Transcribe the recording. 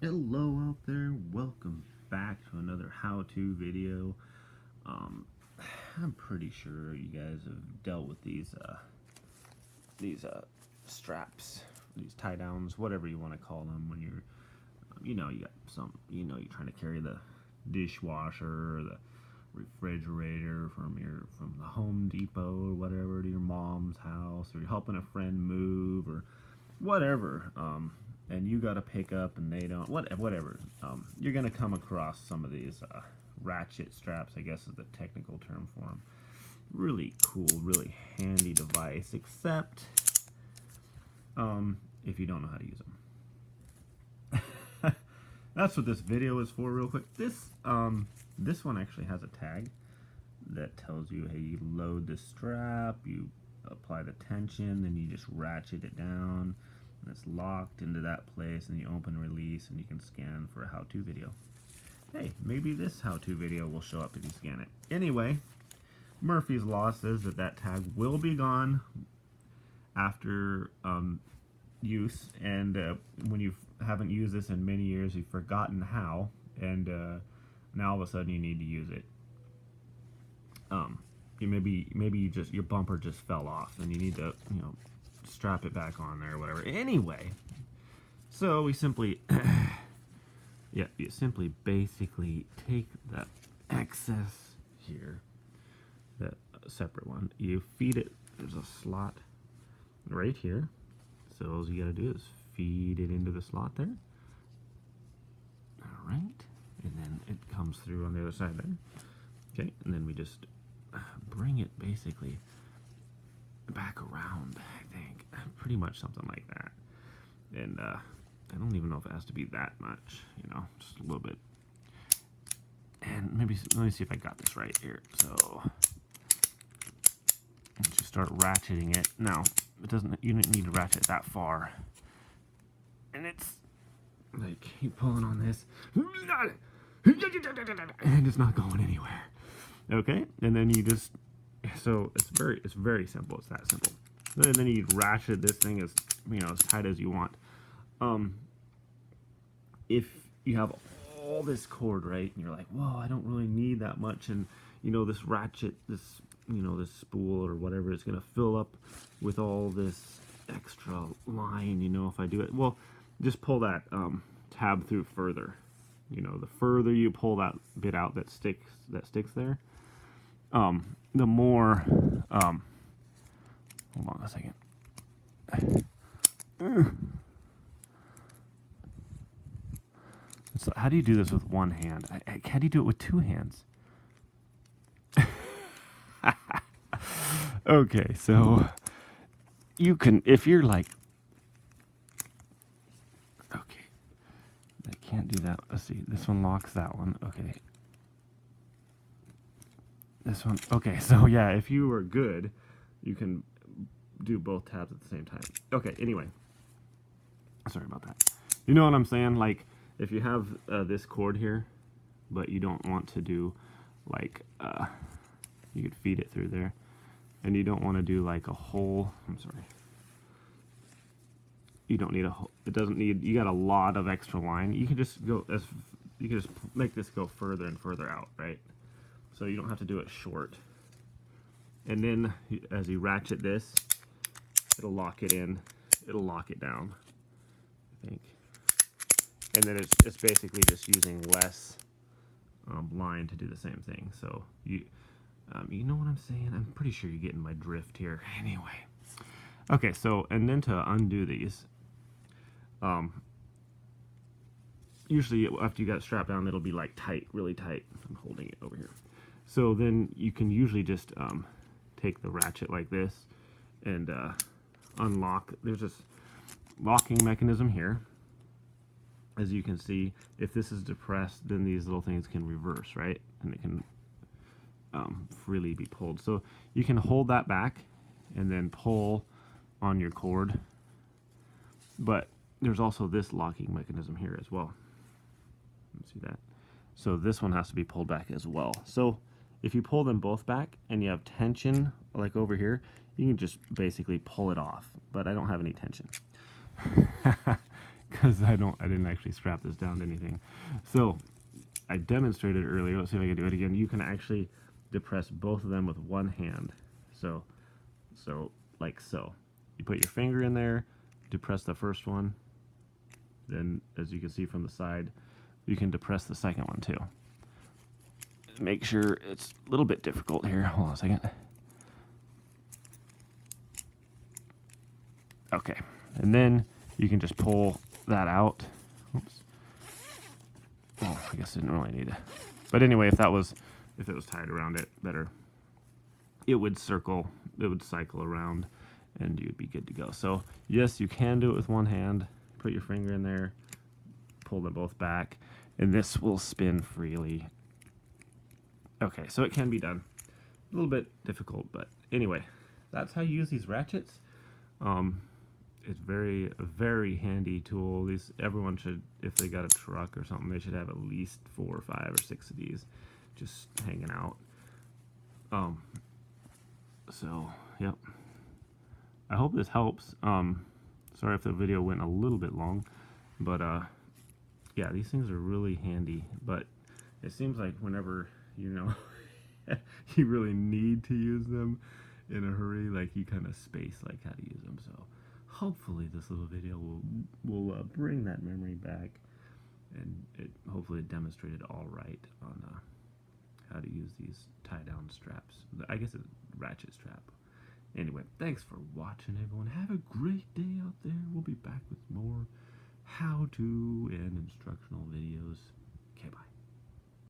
Hello out there, welcome back to another how-to video. I'm pretty sure you guys have dealt with these straps, these tie downs, whatever you want to call them, when you're you got some, you're trying to carry the dishwasher or the refrigerator from the Home Depot or whatever to your mom's house, or you're helping a friend move or whatever, and you got to pick up and they don't, whatever. You're gonna come across some of these ratchet straps, I guess is the technical term for them. Really cool, really handy device, except if you don't know how to use them. That's what this video is for, real quick. This one actually has a tag that tells you, hey, you load the strap, you apply the tension, then you just ratchet it down, and it's locked into that place, and you open release, and you can scan for a how-to video. Hey, maybe this how-to video will show up if you scan it. Anyway, Murphy's Law says that tag will be gone after use, and when you haven't used this in many years, you've forgotten how, and now all of a sudden you need to use it. Maybe your bumper just fell off, and you need to strap it back on there or whatever. Anyway, so we simply you simply basically take the excess here, the separate one, you feed it. There's a slot right here, so all you gotta do is feed it into the slot there. All right, and then it comes through on the other side there. Okay, and then we just bring it basically back around, I think. Pretty much something like that. And I don't even know if it has to be that much, just a little bit. And maybe, let me see if I got this right here. So, just start ratcheting it. Now, you don't need to ratchet that far. And it's, like, keep pulling on this. And it's not going anywhere. Okay, and then you just, so it's very simple. It's that simple. And then you ratchet this thing as as tight as you want. If you have all this cord, right, and you're like, whoa, I don't really need that much, and this ratchet, this spool or whatever is gonna fill up with all this extra line. If I do it, well, just pull that tab through further. The further you pull that bit out that sticks there, the more, hold on a second. So how do you do this with one hand? How do you do it with two hands? Okay, so you can, if you're like, okay, I can't do that. Let's see, this one locks that one. Okay. This one, okay, so yeah, if you were good, you can do both tabs at the same time. Okay, anyway, sorry about that. You know what I'm saying? Like, if you have this cord here, but you don't want to do, like, you could feed it through there, and you don't want to do, like, a whole, I'm sorry. You don't need a whole, it doesn't need, you got a lot of extra line. You can just go, you can just make this go further and further out, right? So you don't have to do it short. And then as you ratchet this, it'll lock it in, it'll lock it down, I think. And then it's basically just using less line to do the same thing. So you know what I'm saying? I'm pretty sure you're getting my drift here. Anyway. Okay, so, and then to undo these, usually after you got it strapped down, it'll be like tight, really tight. I'm holding it over here. So then you can usually just take the ratchet like this and unlock. There's this locking mechanism here. As you can see, if this is depressed, then these little things can reverse, right? And it can freely be pulled. So you can hold that back and then pull on your cord. But there's also this locking mechanism here as well. Let's see that. So this one has to be pulled back as well. So if you pull them both back and you have tension, like over here, you can just basically pull it off. But I don't have any tension. because I didn't actually strap this down to anything. So I demonstrated earlier. Let's see if I can do it again. You can actually depress both of them with one hand. So like so. You put your finger in there, depress the first one. Then, as you can see from the side, you can depress the second one too. Make sure it's a little bit difficult here. Hold on a second. Okay, and then you can just pull that out. Oops. Oh, I guess I didn't really need it. But anyway, if it was tied around it better, it would cycle around, and you'd be good to go. So yes, you can do it with one hand. Put your finger in there, pull them both back, and this will spin freely. Okay, so it can be done. A little bit difficult, but anyway, that's how you use these ratchets. It's a very handy tool. Everyone should, if they got a truck or something, they should have at least 4 or 5 or 6 of these just hanging out. So yep. I hope this helps. Sorry if the video went a little bit long, but yeah, these things are really handy. But it seems like whenever you really need to use them in a hurry, like you kind of space like how to use them. So hopefully this little video will bring that memory back, and it hopefully demonstrated all right on how to use these tie-down straps. I guess it's a ratchet strap. Anyway, thanks for watching, everyone. Have a great day out there. We'll be back with more how-to and instructional videos.